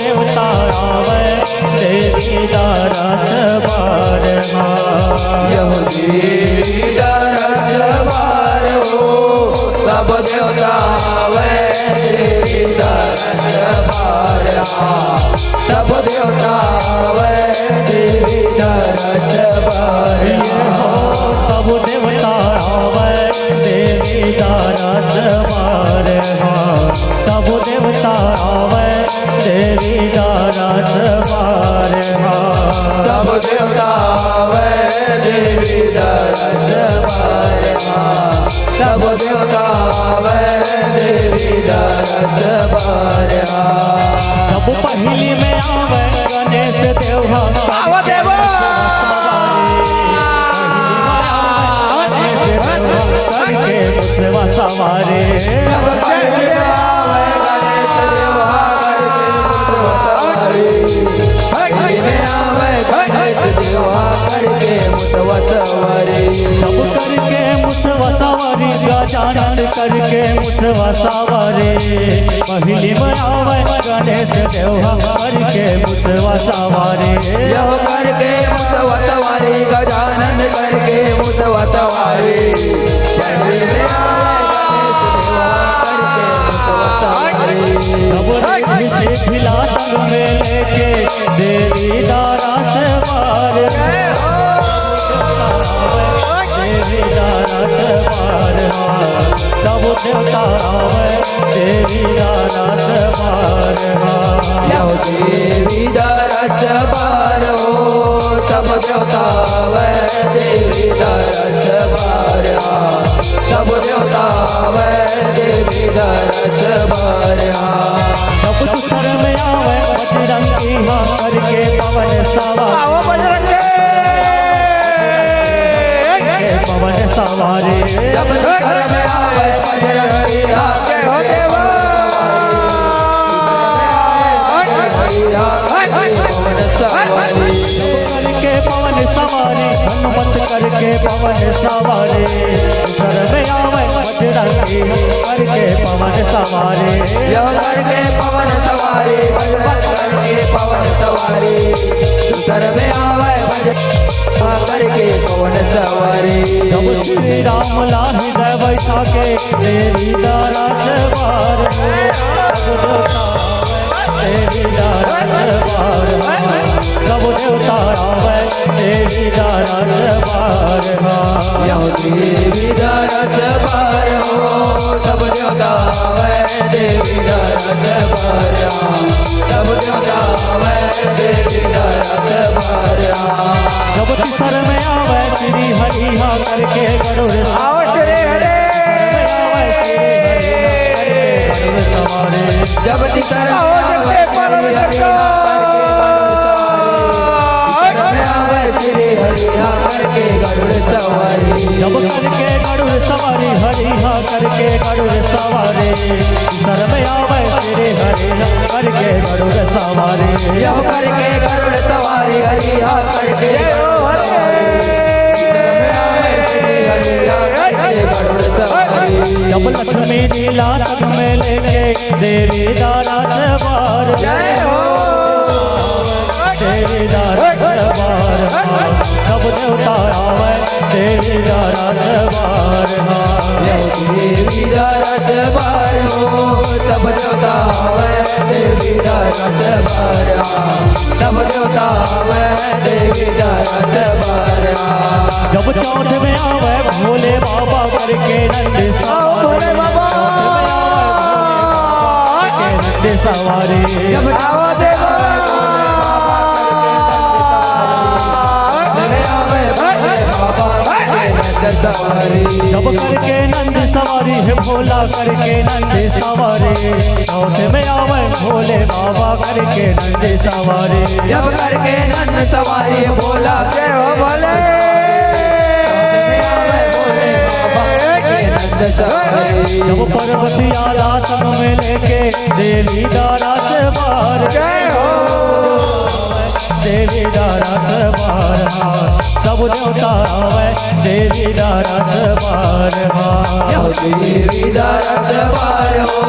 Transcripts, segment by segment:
देवता आवे देवी दरस बार यह देवी दरस बार हो सब देवता आवे देवी दरस बार सब देवता आवे देवी दरस बार सब देवता आवे देवी दरस बार सब देवता आवे देवी दरस बार सब देवता आवे देवी दरस बार सब देवता आवे देवी दरस बार जब पहली में आवे गणेश देवा करके मुसवा सवारे जब करके मुसवा सवारी गजानन करके मुसवा सवारी पहली में आवे गणेश देवा करके मुसवा सवारी यह करके मुसवा सवारी गजानन करके मुसवा सवारी जब से खिला संग में लेके देवी दरस बार देवी दरस बार सब देवता आवे देवी दरस बार देवी दरस बार हो सब देवता आवे देवी दरस बार सब देवता आवे देवी दरस बार जब सर में आवे बजरंगी करके पवन सवारी पवन सवारी जब सर में आवे बजरंगी के हो देवा करके पवन सवारी हनुमत करके पवन सवारी सर में आवे बजरंगी करके पवन सवारी यह करके पवन सवारी हनुमत करके पवन सवारी सर में आवे करके पवन सवारी जब श्री राम लाही दे बैठा के देवी दरस बार देवी दरस बार सब देवता आवे देवी दरस बार यह देवी दरस बार हो सब देवता आवे देवी दरस बार सब देवता आवे देवी दरस बार जब सर में आवे श्री हरिहा करके गरुड़ श्री हरे सवारी जब सर श्री हरिहा करके गरुड़ सवारी जब करके गरुड़ सवारी हरिहा करके गरुड़ सवारी सर में आवे श्री हरिहा करके गरुड़ सवारी यह करके गरुड़ सवारी हरिहा करके जब लक्ष्मी जी लालच में लेके देवी दरस बार देवी दरस बार सब देवता आवे देवी दरस बार देवी दरस बार हो सब देवता आवे देवी दरस बार सब देवता आवे देवी दरस बार जब चौथ में आवे भोले बाबा करके नंद सवारी नंद सवारी जब जब करके नंद सवारी है भोला करके नंद सवारी चौथ में आवे भोले बाबा करके नंद सवारी जब करके नंद सवारी भोला के हो भोले जब पर्वतिया लातम में लेके देवी दरस बार देवी दरस बारहा सब देवता आवे देवी दरस बारहा देवी दरस बार हो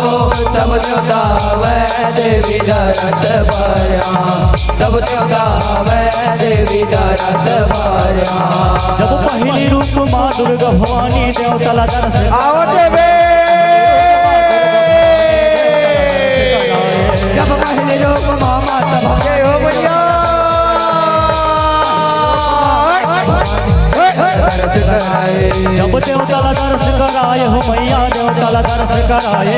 सब देवता आवे देवी दरस बारहा सब देवता आवे देवी दरस बारहा जब पहली रूप माँ दुर्गा भवानी देवताला दरस आओ देवी जब पहले लोग मामा तब के हो भैया जब देवताला दर्श कराए हो मैया देवताला दर्श कराए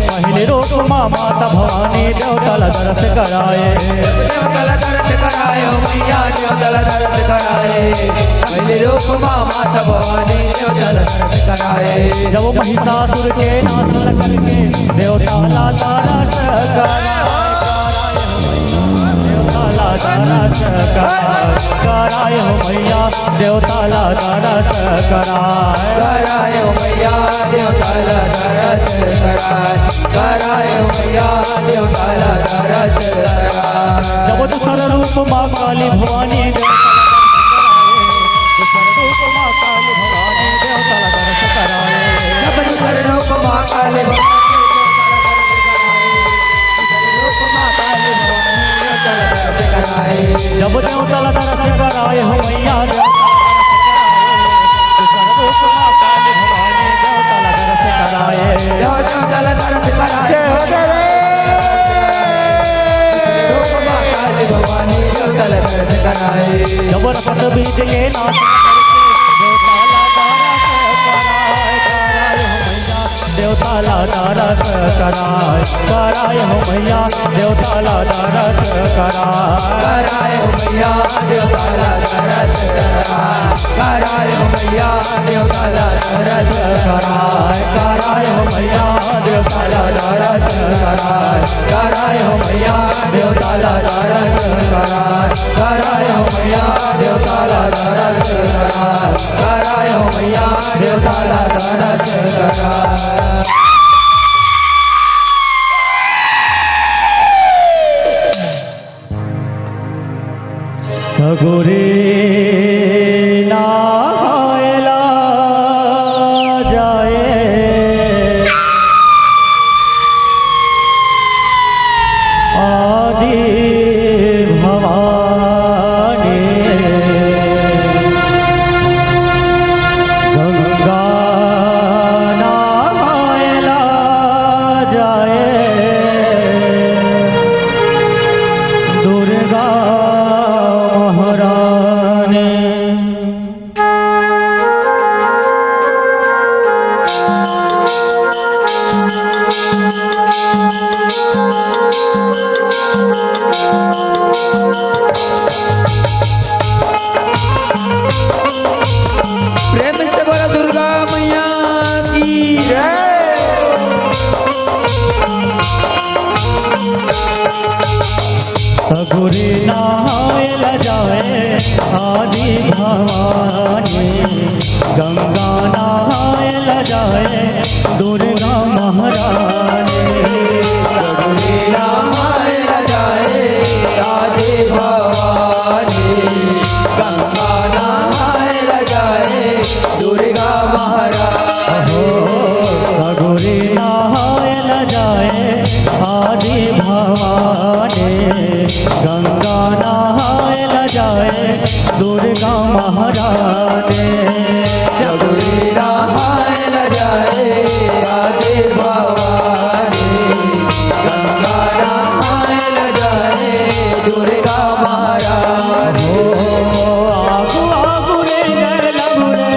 पहले रूप माँ माता भवानी देवताला दर्श कराए देवताला दर्श कराए हो मैया देवताला दर्श कराए पहले रूप माँ माता भवानी देवताला दर्श कराए जब महिषासुर के नाशल करके देवताला दर्श कराए हो मैया देवताला दर्श कराए हो मैया देवताला दर्श कराए हो मैया देवताला दर्श जब दूसर रूप माँ काली भवानी जब दूसर रूप माँ काली जब देवताला दर्श कराए हो मैया देवताला दर्श कराए भवानी देवताला दर्श कराए जब रपट बीज के नाम देवताला दरस कराए हो मैया देवताला दरस कराए हो मैया देवताला दरस कराए हो मैया देवताला दरस कराए हो मैया देवताला दरस कराए हो मैया देवताला दरस कराए हो मैया देवताला दरस कराए हो मैया देवताला दरस सगुरे नायला जाए आदि भवानी गंगा नायला जाए दुर्गा महारानी प्रेम से बोला दुर्गा मैया की जय सगुरी नायल जाए आदि भवानी गंगा नायल जाए दुर्गा महारानी सगुरी नायल जाए आदि भवानी गंगा नायल जाए दुर्गा महारानी सगुरी नायल जाए आदि भवानी गंगा नायल जाए दुर्गा महारानी सगुरी नायल जाए आदि भवानी गंगा नायल जाए दुर्गा महारानी आगु आगु रे लगु रे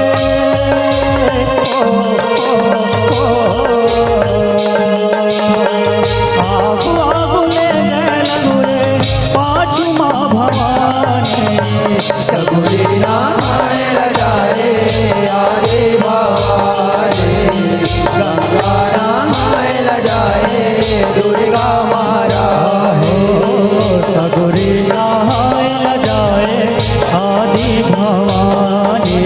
आगु आगु ले लगु रे पाछू माँ भवानी सगुरी नायल जाए आदि भवानी गंगा नायल जाए दुर्गा महारानी सगुरी नायल जाए आदि भवानी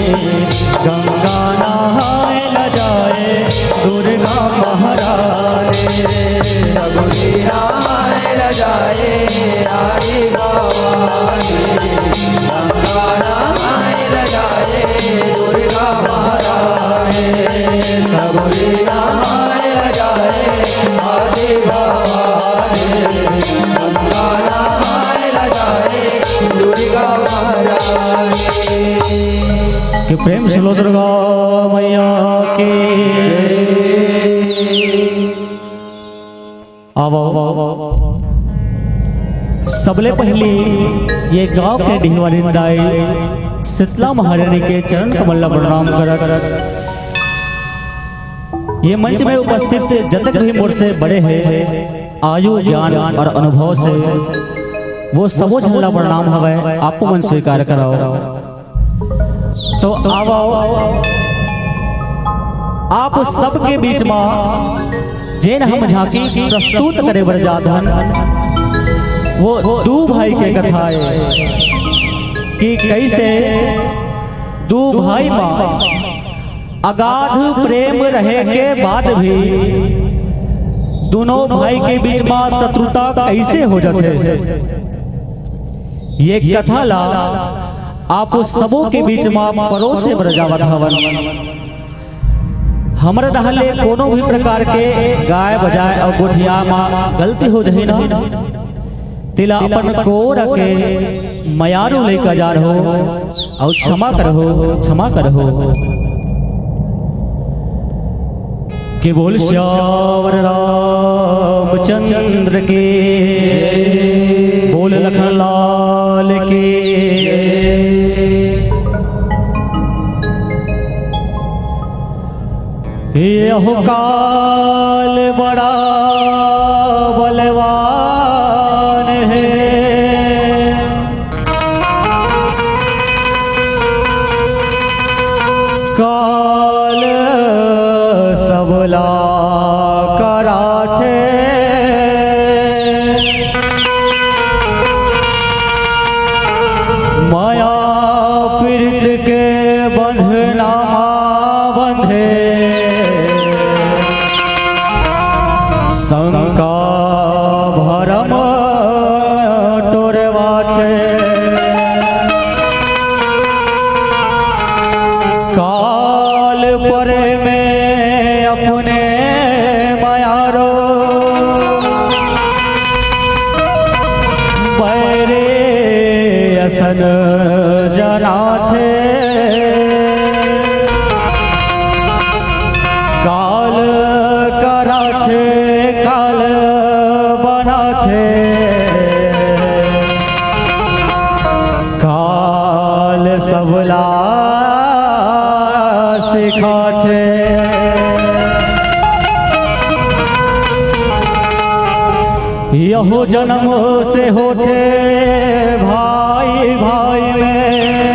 गंगा नायल जाए दुर्गा महारानी सगुरी नायल जाए आदि भवानी भवानी गंगा नहाए जाए दुर्गा महारानी सबरी नहाए जाए आदि भवानी गंगा नहाए जाए दुर्गा महारानी। कि प्रेम से लो दुर्गा मैया के आओ सबले पहले ये गांव के ढिंगवारिंदाई शीतला महारानी के चरण कमल प्रणाम करत ये मंच में उपस्थित जतक भी मोर से बड़े हैं आयु ज्ञान और अनुभव से वो सबो झल्ला प्रणाम हवे आपको मन स्वीकार कराओ। तो आओ आप सबके बीच में जेन हम झांकी प्रस्तुत करे बर जाधन वो दू भाई के कथा है कि कैसे दू भाई में अगाध प्रेम रहे के बाद भी दोनों भाई के बीच में शत्रुता कैसे हो जाते। ये कथा ला आप सबों के बीच में परोसे बरजावत हवन। हमरे रहले कोनो भी प्रकार के गाय बजाय और गोठिया में गलती हो जाए ना तिला अपन को रखे मयारू लेकर जा रहो और क्षमा करहो के बोल श्यावर रामचंद्र के बोल लखन लाल के यहो काल बड़ा बलवान है काल सबला कराथे माया पीड़ित के बंधना बंधे शंका भरम टोरवाथे काल परे में अपने मायारो बैरे असन जना थे काल करा थे काल बना थे काल सबला सिखा थे यहो जन्म से होते भाई भाई में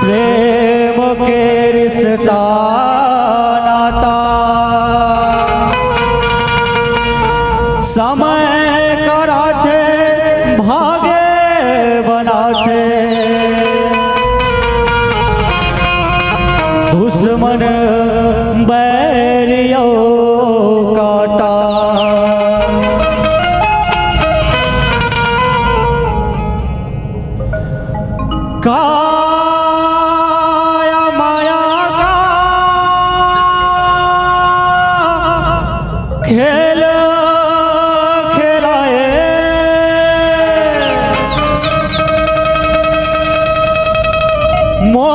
प्रेम के रिश्ता नाता समय कराते भागे बनाते दुश्मन बैरियो काटा काया माया का खेल खेलाए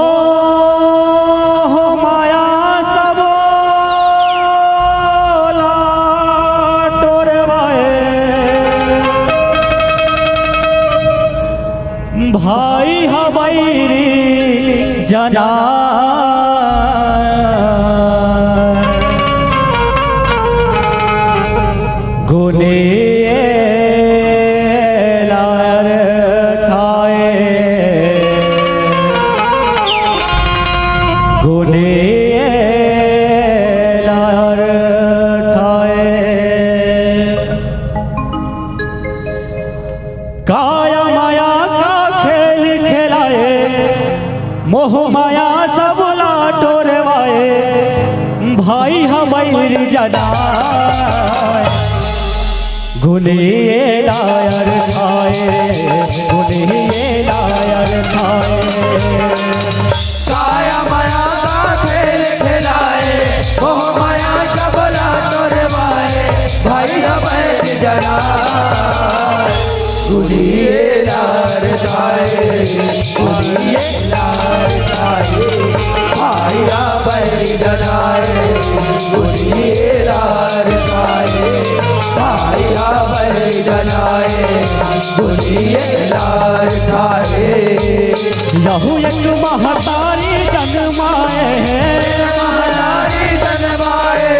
मोह माया सब टोरवाए भाई हमारी जना गुने लार खाए गुने लार खाए काया माया का खेल खेलाए मोह माया सब लाटोरवाए भाई हमारी जना गुनिए लायर खाए गुनिए लायर खाए काया माया का खेल खिलाए मोह माया सबला तोरवाए भाई बैठ जरा गुनिए लार खाए गुनिए लार खाए भाई बैठ जनाए गुनिए लार खाए भाई बैठ जनाए गुनिए लार खाए यहू एक महतारी जन्माए महतारी जन्माए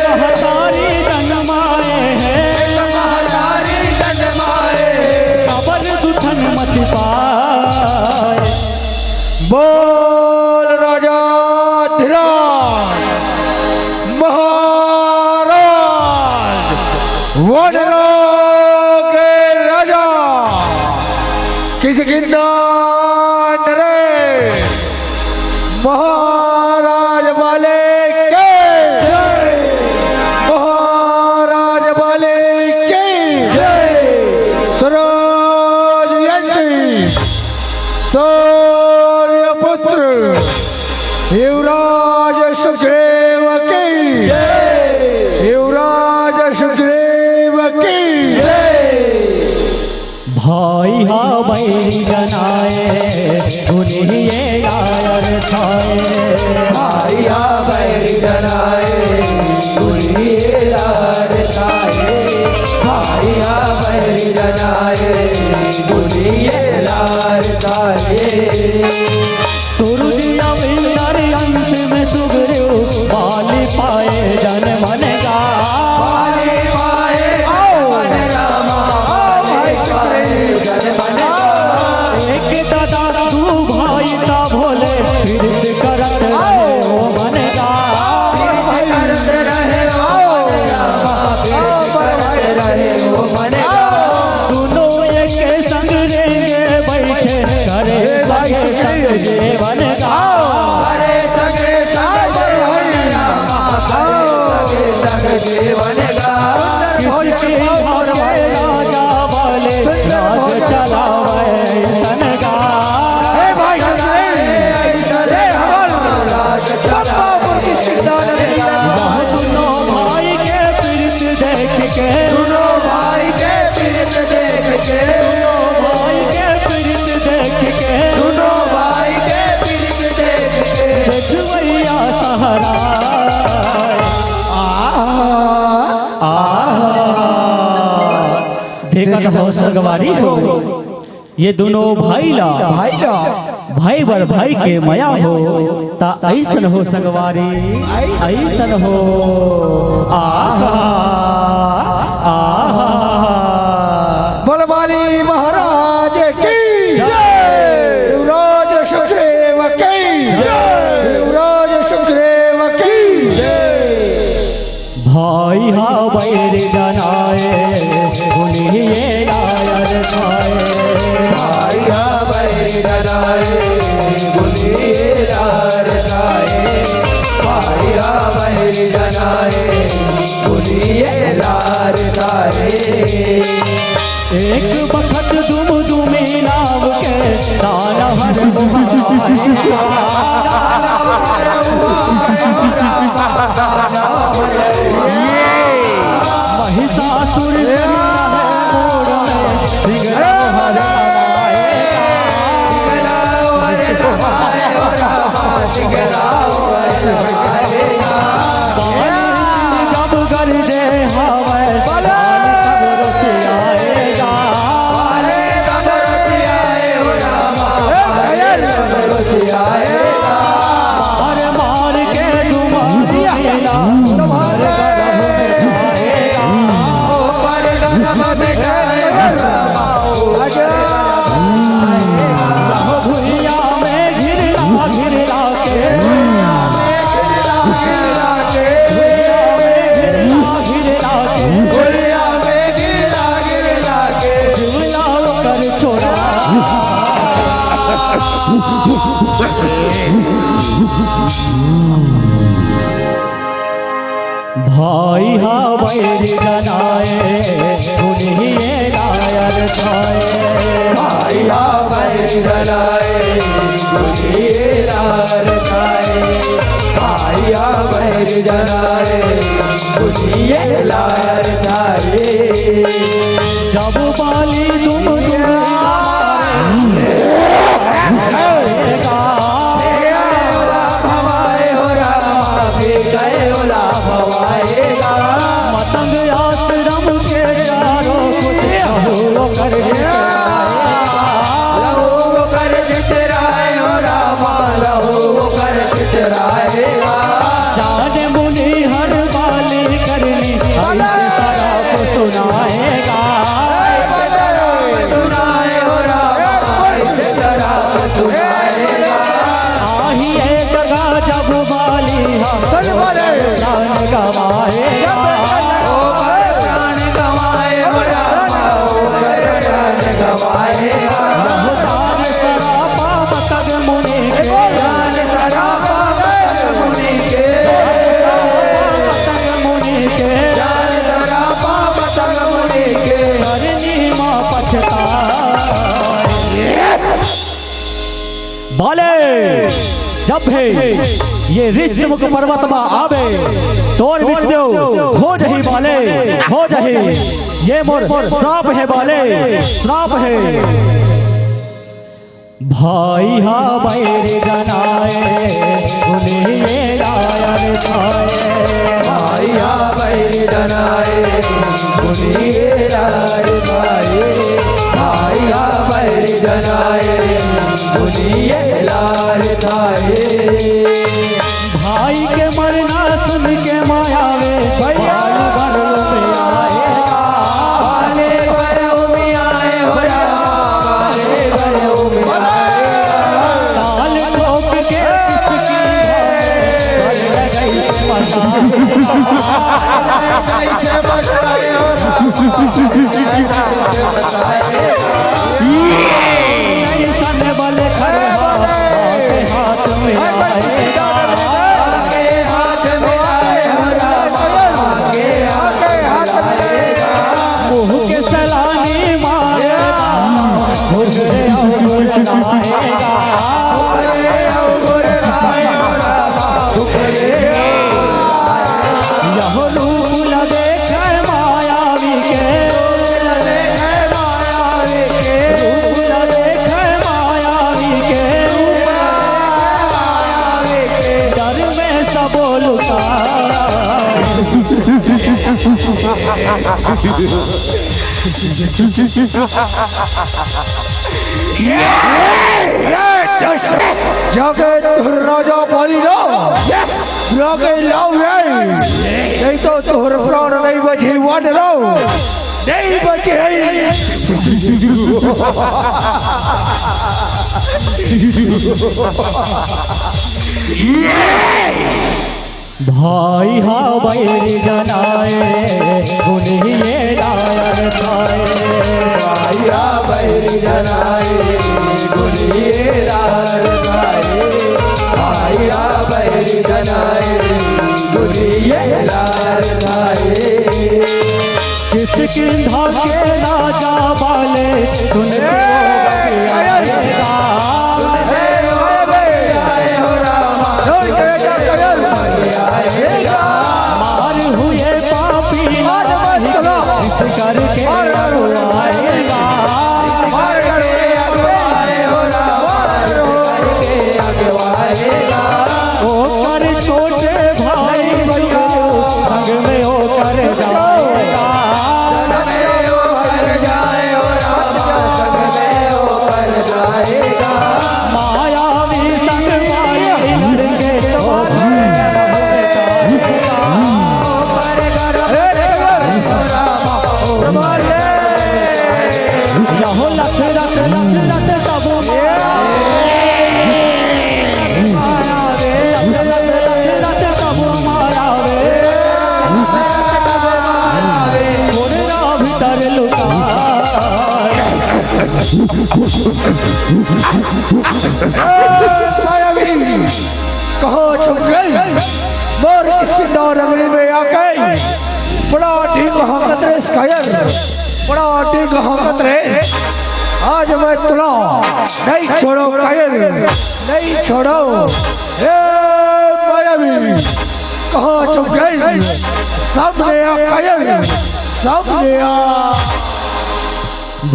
महतारी जन्माए महतारी जन्माए कबर दुखन मत पाए। बोल राजा धीराज महाराज वनरों के राजा किसकिंदा नरेश महाराज वाले के महाराज वाले के सरोज यंत्री सूर्यपुत्र युवराज सुग्रीव की युवराज सुग्रीव की भाई हा बैरी जनाए गुनिए लायर खाए भाई बैरी जनाए गुनिए लार खाए भाई बैरी जनाए गुनिए लार खाए सूरज अविंदर अंश में सुग्रीव बाली पाए जन मन का बाली पाए मन रामा बाली पाए जन मन एक दादा तू भाई ता भोले फिर से करत रहे ओ मन का करत रहे ओ मन रामा करत रहे ओ मन दोनों एक संग रहेंगे बैठे करे लगे संग जीवन का हरे सगे संग मन रामा हरे सगे संग जीवन का किसकी घर में राजा वाले राज चलावे सन का भाई ऐसरे हमारा राज चलावे वह दोनों भाई के प्रीत देख के दोनों भाई के प्रीत देख के दोनों भाई के प्रीत देख के दोनों भाई के प्रीत देख के देखवैया सहारा देखत हो संगवारी हो ये दोनों भाई ला भाई बर भाई के मया हो ता ऐसन हो संगवारी ऐसन हो आहा आहा बलवाली महाराज की युवराज सुग्रीव की युवराज सुग्रीव की भाई हा बैर जनाए गुनिए लायर खाए भाई बैर जनाए गुनिए लार खाए भाई बैर जनाए गुनिए लार खाए एक बखत दुम दुमी नाव के ताना हर महिषासुर मोड़ में सिंगरा जब गरजे हवे खबर से आएगा खबर से आए भाई हा बैरी जनाए सुनिए लायर छाए भाई हा बैरी जनाए सुनिए लायर छाए भाई हा बैरी जनाए सुनिए लायर छाए जब बाली तुम मतंग आश्रम के चारों कुछ लहू कर जाने मुनि हर बाली करनी तरफ सुनाएगा आही एक जगह जब बाली हम जान गवाएगा बाले जब है ये ऋषमुख पर्वत में आवे तोड़ बिट दो हो जही बाले हो जही ये मोर श्राप है बाले श्राप है भाई हा बैरी जनाए सुनिए लायर छाए भाई हा बैरी जनाए सुनिए लायर छाए भाई हा बैरी जनाए सुनिए लायर छाए भाई के मरना सुन के मायावे भैया हाथ में मुँह के सलानी मारेगा यह रूप देख मायावी के रूप देख मायावी के डर में सब लुटा जाके तुहर राजा पाली लो जाके लाओ नहीं तो तुहर प्राण नहीं बचे वाट लो नहीं बचे भाई हा बैरी जनाए सुनिए लायर छाए भाई हा बैरी जनाए सुनिए लायर छाए भाई हा बैरी जनाए सुनिए लायर छाए किसकी धाके राजा वाले सुन मार हुए पापी करके आएगा ओ कर छोटे भाई संग में हो कर जाएगा मायावी संग माया लड़के यहो लख लख लख लख तबो भीतर लुका कहो छुप गई मोर इसकी दौड़ नगरी में आ गई कायर बड़ा ठीक हकत रहे आज मैं तुला नहीं छोड़ो कायर नहीं छोड़ो ए मायावी कहाँ छुप गई सामने आ कायर सामने आ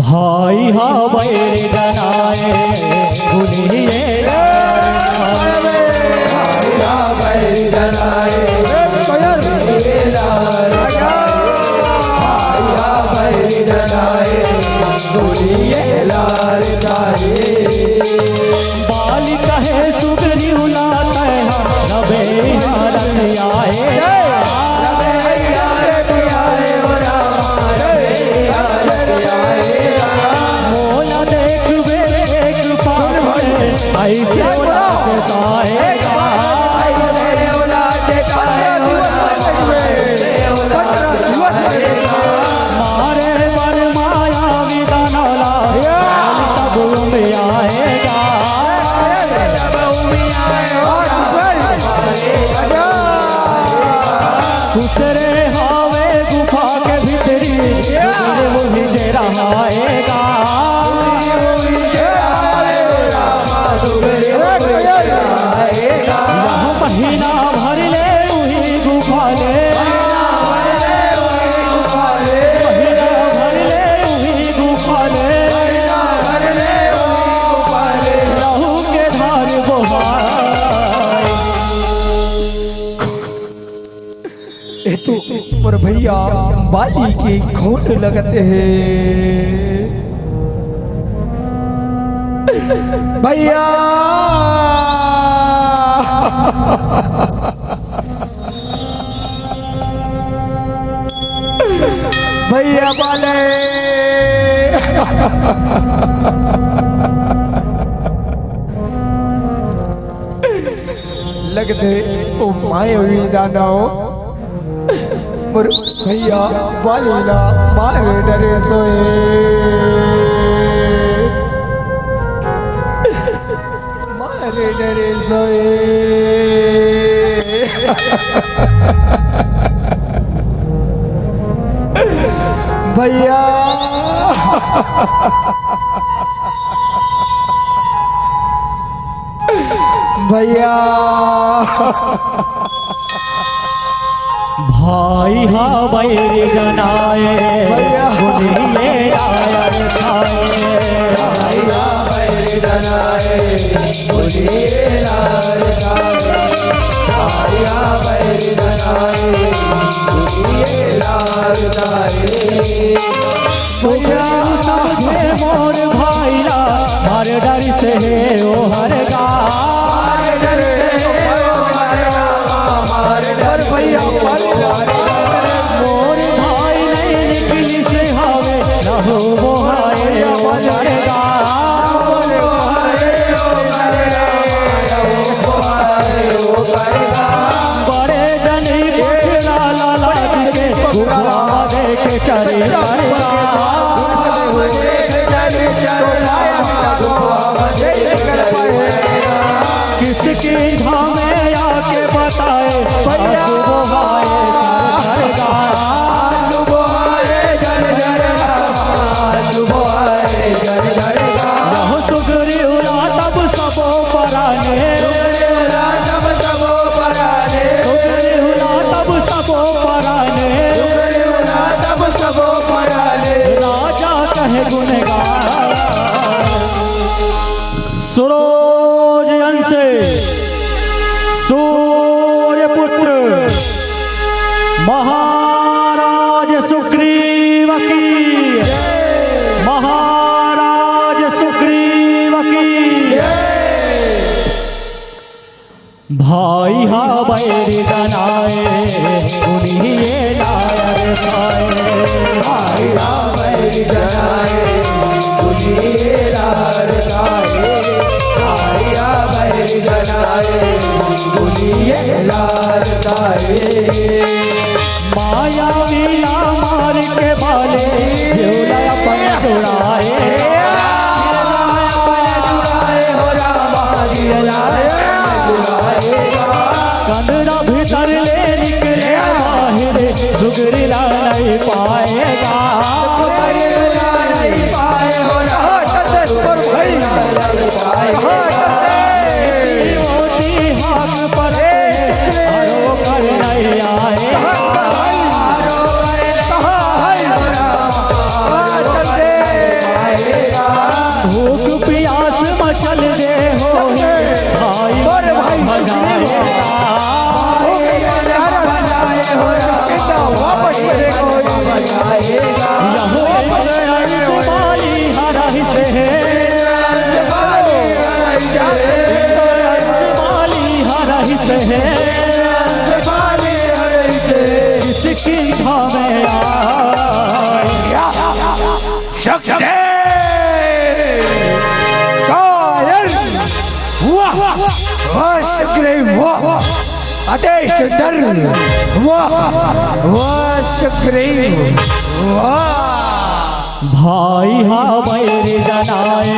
भाई हा बैर जनाए भूलिए बाल कहे सुगरी उलाता है रबे हारत आए मोला देख वे एक पार ऐसे मारे मन माया विदानला तब में आएगा दूसरे हावे गुफा के भीतरी वही से रहाएगा महीना भर ले वही गुफा ले महीना भर ले वही गुफा ले रहू के धार बोहार तो पर भैया बाली के घोट लगते हैं भैया भैया बाले लगते ओ मायावी दानव पर भैया बालीला मारे डरे सोए मारे डरे सोए भैया भैया भाई हा बैर जनाए भूलिए आयर खाए भाई हा बैर जनाए भूलिए आयर खाए भाई हा बैर जनाए भूलिए आयर खाए समझे मोर भाईला हर डर से ओ हर गा मोर भाई नहीं निकली से हावे रहो वो हाय ओ लड़गा बड़े जनी कोठला लाला के गुफा देख चले किसकी धामे आके बताए भैया वो हाय रहो सुगरी उला तब सबो पराने सुगरी उला तब सबो पराने राजा कहे गुनगार सूरज अंश सूर्य पुत्र महाराज सुग्रीव की महाराज सुग्रीव की भाई हा बैर जनाए उन्हीं लायर खाए भाई हा बैर जनाए उन्हीं लायर खाए भाई हा बैर जनाए उन्हीं लायर खाए माया वीला मार के बाले झूला अपन जुड़ाए कंदरा भीतर ले निकले बाहर सुगरीला नहीं पाएगा। मोती हाथ पर आरोकर नहीं आएगा। भूख प्यास मचल दे हो भाई बजाएगा। भाई हाँ बैरी जनाए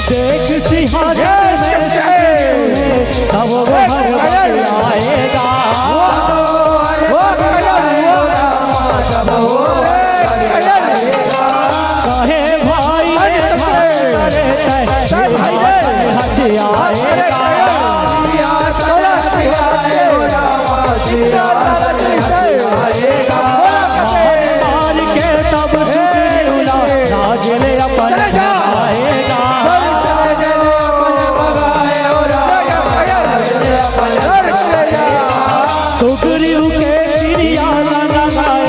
देख सिंहासन तब हर आएगा। कहे भाई मार के तब सुगरीला राजले अपन आएगा। सुग्रीव के क्रिया लगाए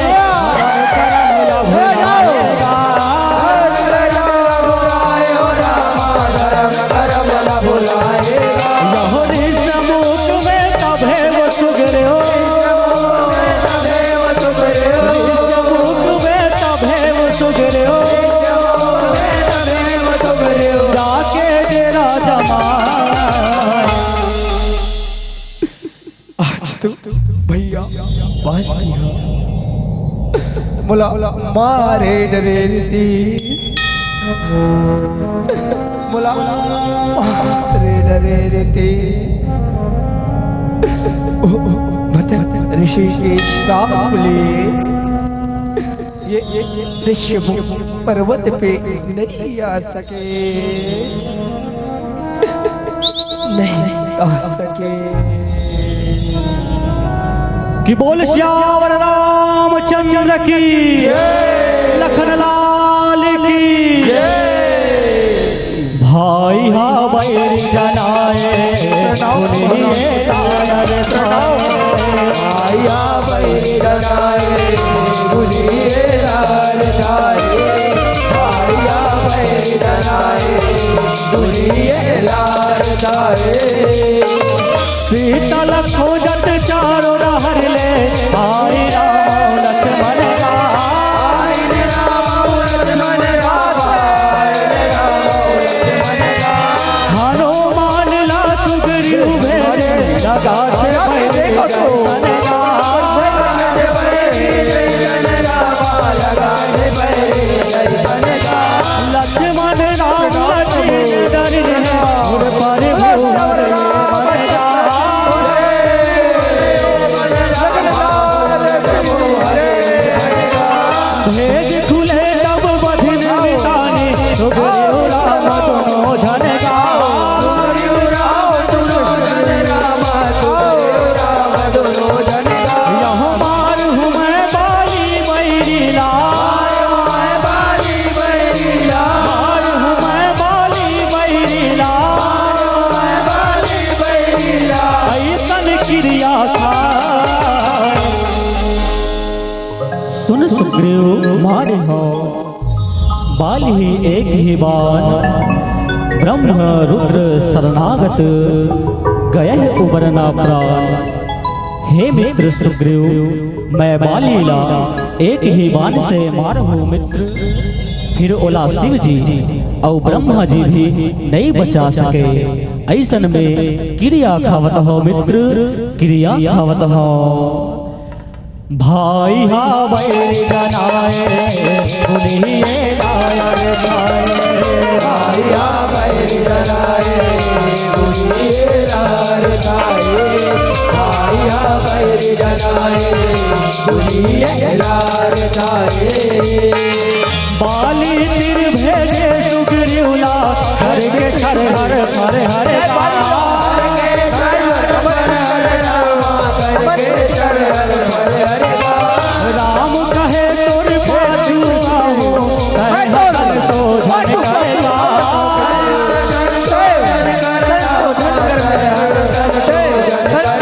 यहोरी सम्मुख में तभे वो सुग्रीव सम्मुख में तभे वो सुग्रीव जाके डेरा जमाए। भैया बोला मारे डरे रीति बोला मारे डरे रीति बता ऋषि के श्राप ले ये ऋषिमुख पर्वत पे नहीं आ सके, नहीं आ सके। कि बोल श्यावर रामचंद्र की, लखन लाल की। भाई हा बैरी जनाए सुनिए लाल भाई हा बैरी जनाए सुनिए लाल भाई हा बैरी जनाए सुनिए लाल शीतल खोजत चारों रहर ले आई राम लक्ष्मण का। हनुमान ला सुग्रीव भेजे लगा लक्ष्मण राम डर पर भेज खुले तब बधिन मितानी सुग्रीव राम दोनों झनका। यह मार हूँ मैं बाली बैरी लाल, मार हूँ मैं बाली बैरी लाल, ऐसन क्रिया था। सुन सुग्रीव मारे हो बाल ही एक ही बार, ब्रह्म रुद्र शरणागत गए उबरना प्राण। हे मित्र सुग्रीव मैं बालीला एक ही बाण से मार हूँ मित्र। फिर ओला शिव जी और ब्रह्मा जी भी नहीं बचा सके। ऐसन में क्रिया खावत हो मित्र, क्रिया खावत हो। भाई हा बैरी जनाए सुनिए नायर भाई भाई हा बैरी जनाए सुनिए नायर भाई भाई हा बैरी जनाए सुनिए नायर भाई बाली तिर भेजे सुग्रीवला हर के हर हर हर हर राम कहे तोर पाछू आहो सो झन करेगा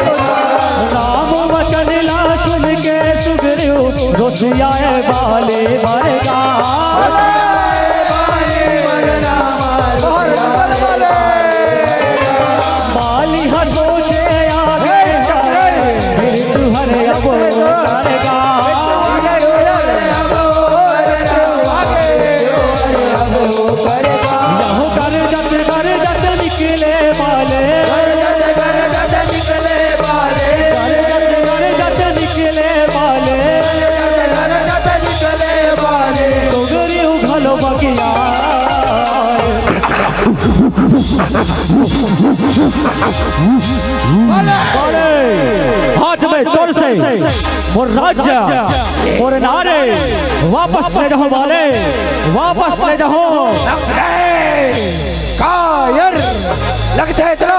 राम वचन ला सुन के सुग्रीव रोसियाए बाले मरेगा बाली हसो से आगे फिर तुहरे अब करेगा यहो कर जत निकले वाले कर जत निकले वाले सुगरी उघलो बगिया आज मैं तोर से और राज्य और नारे वापस ले जाओ वाले वापस ले जाओ कायर लगता है इतना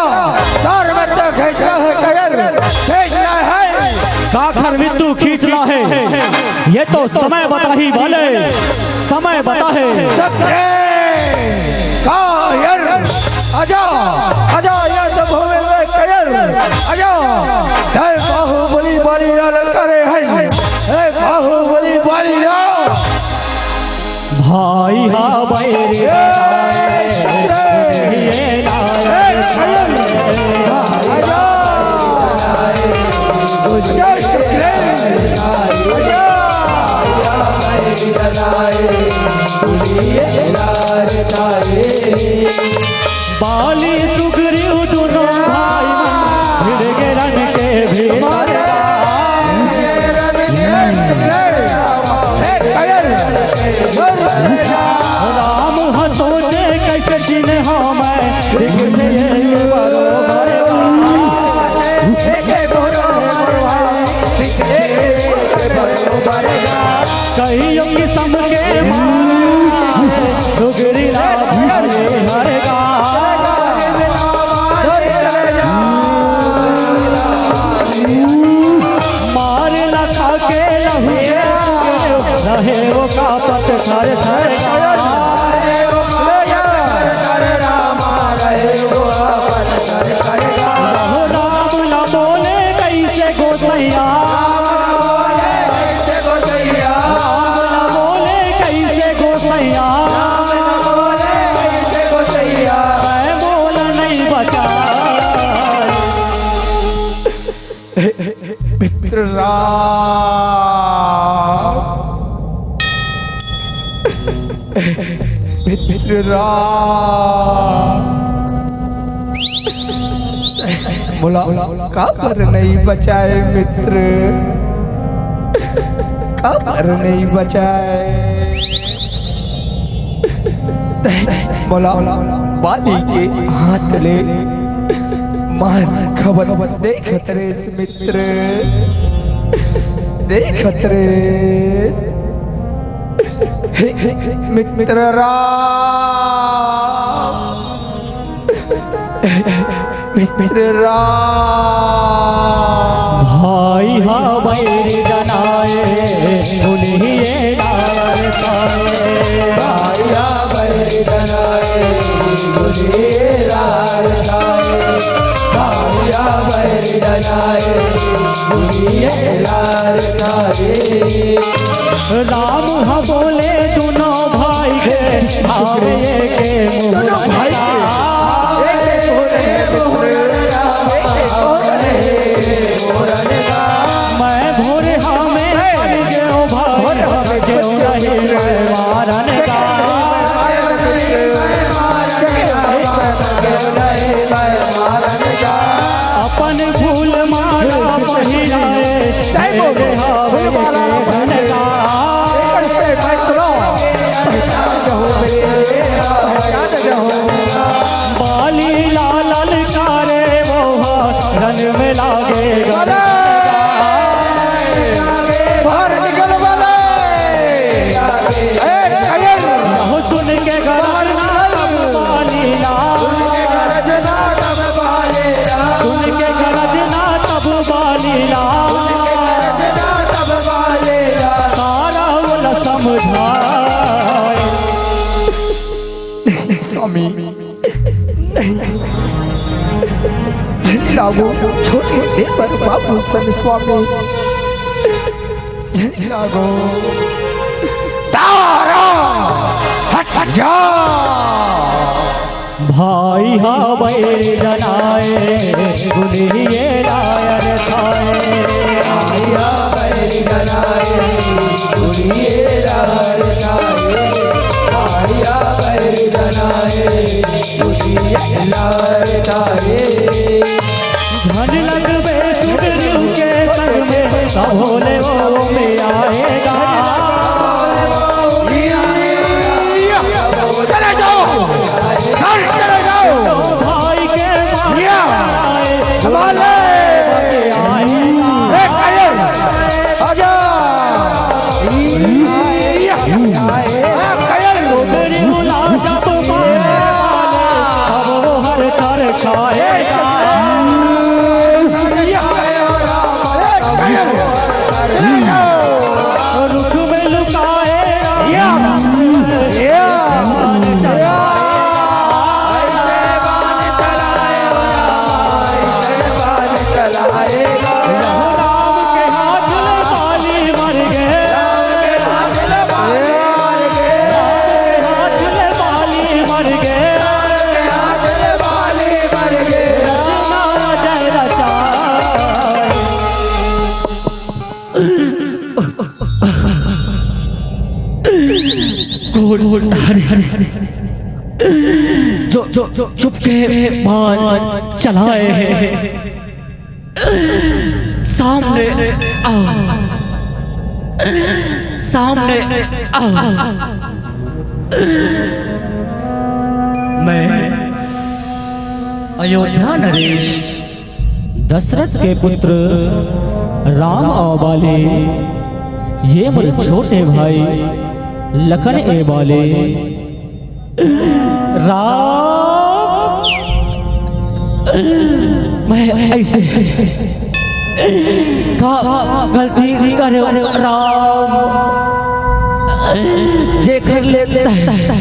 तार मत खींचना है कायर खींचना है काखर विद्यु खींचना है ये तो समय बता ही वाले समय बता है कायर आजा आजा ये सब होवे में कायर आजा जय बाहुबली बाली लाल करे है बाहुबली बाली लाल भाई हा बैरी बाली सुग्रीव दोनों भाई भिड़ के रन के भीतर राम हसोचे कैसे चिन्ह मैं कहियो किस्म के सुगरी हरेगा मारे लखा के रहे वो का पत थर थर राम न बोले कैसे गोसैया मित्र राम मित्र राम बोला का पर नहीं बचाए मित्र का पर नहीं बचाए बोला बाली के हाथ ले मार खबर देख रे मित्र देख रे मित्र राम मित्र राम भाई हा बैरी जनाए सुनिए नायर भाई हा बैरी जनाए सुनिए नायर राम हा बोले दोनों भाई के भावे के मैं भोरे हमें गयो भाई गयो नहीं मारन का अपन भूल मारा पहिराए जय बोलो बोल बाला राम से मैत्रो बाली लाल कारे वो रन में लागे बाहर निकल वाले सुन के घर बाली सुन के गरजना तब बाली सारा बोला समझाए स्वामी लागो छोटे पर बाबू सन स्वामी लागो तारा हट जा भाई हा बैर जनाए गुलिये लायर खाए भाई हा बैर जनाए गुलिये लायर खाए भाई हा बैर जनाए गुलिये लायर खाए धन लगवे सुगरियों के संग में सब भोले वो में आएगा चले जाओ चले जाओ भाई के संभाले आजा सुगरियों ला जब मारे अब वो हर कर खाएगा रुख में लुकाए राम के हाथ में बाली मर गए हाथ में बाली मर गए रचना जय रचाए जो चुपके मान चलाए सामने सामने मैं अयोध्या नरेश दशरथ के पुत्र राम और बाले ये मेरे छोटे भाई लखन ए बाले राम मैं ऐसे का गलती करे राम जे कर लेता है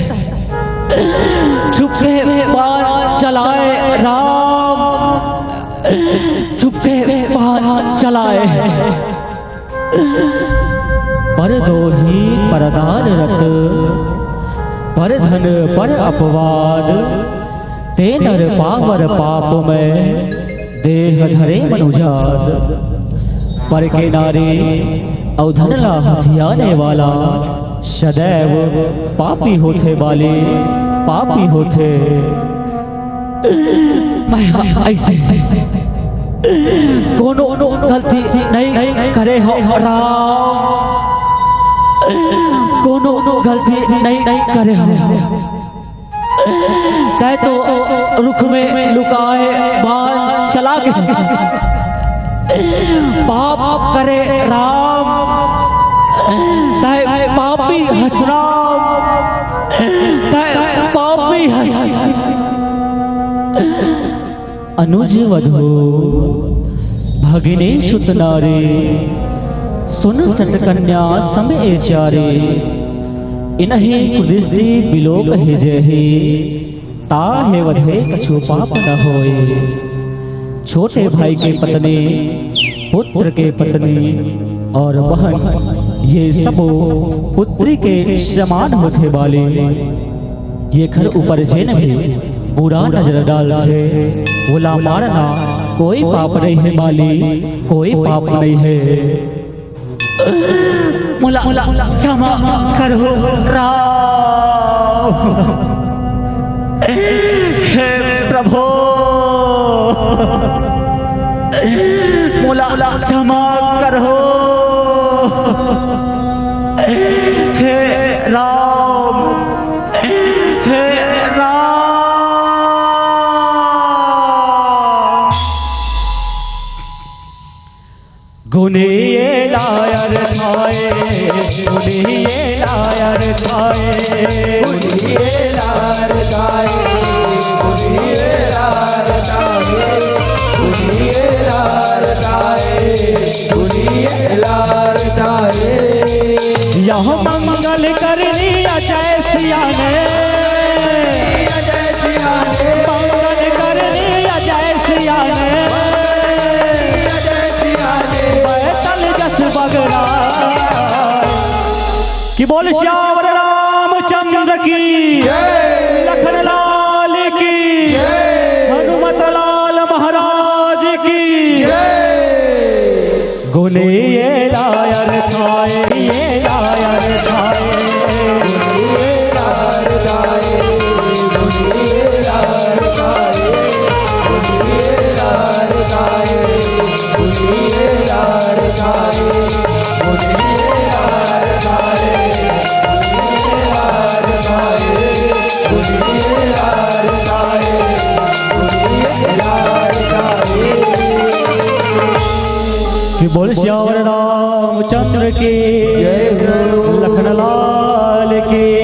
छुपके बाण चलाए राम छुपके बाण चलाए पर दो ही परदान रत पर धन पर अपवाद ते नर पावर पाप में देह धरे मनुजात पर के नारे अवधनला हथियाने वाला सदैव पापी होते वाले पापी होते मैं ऐसे कोनो गलती नहीं करे हो राम कोनो गलती नहीं करे हो कह तो रुख में लुकाए बाण चला के पाप करे राम तय पापी हंस राम तय पापी हंस अनुज वधो भगिनी सुत नारे सुन सट कन्या समय चारे इन्हें कुदिस्ती बिलोक है जही ताहे वधे कछु पाप न होए छोटे भाई के पत्नी पुत्र के पत्नी और बहन ये सब पुत्री के समान होते वाले ये घर ऊपर जैन भी बुरा नजर डालते बोला मारना कोई पाप नहीं है माली कोई पाप नहीं है मुला क्षमा करो राम हे प्रभु मुला क्षमा करो हे राम, हे राम। गुने लायर खाए, गुने लायर खाए, गुने लायर खाए, गुने लायर खाए, गुने लायर खाए, गुने लायर खाए। यह मंगल करनी अजय सिया ने, अजय सिया ने मंगल करनी अजय सिया ने, अजय सिया ने बैतल जस बगरा कि बोल श्यावर रामचंद्र की, लखन लाल की, हनुमत लाल महाराज की। गुने ये लायर खाए, ये लायर खाए, गुने लायर खाए, गुने लायर खाए, गुने लायर खाए, गुने लायर खाए, गुने लायर खाए, गुने लायर खाए, गुने लायर खाए, गुने लायर खाए। कि बोल श्यावर रामचंद्र की, लखन लाल की।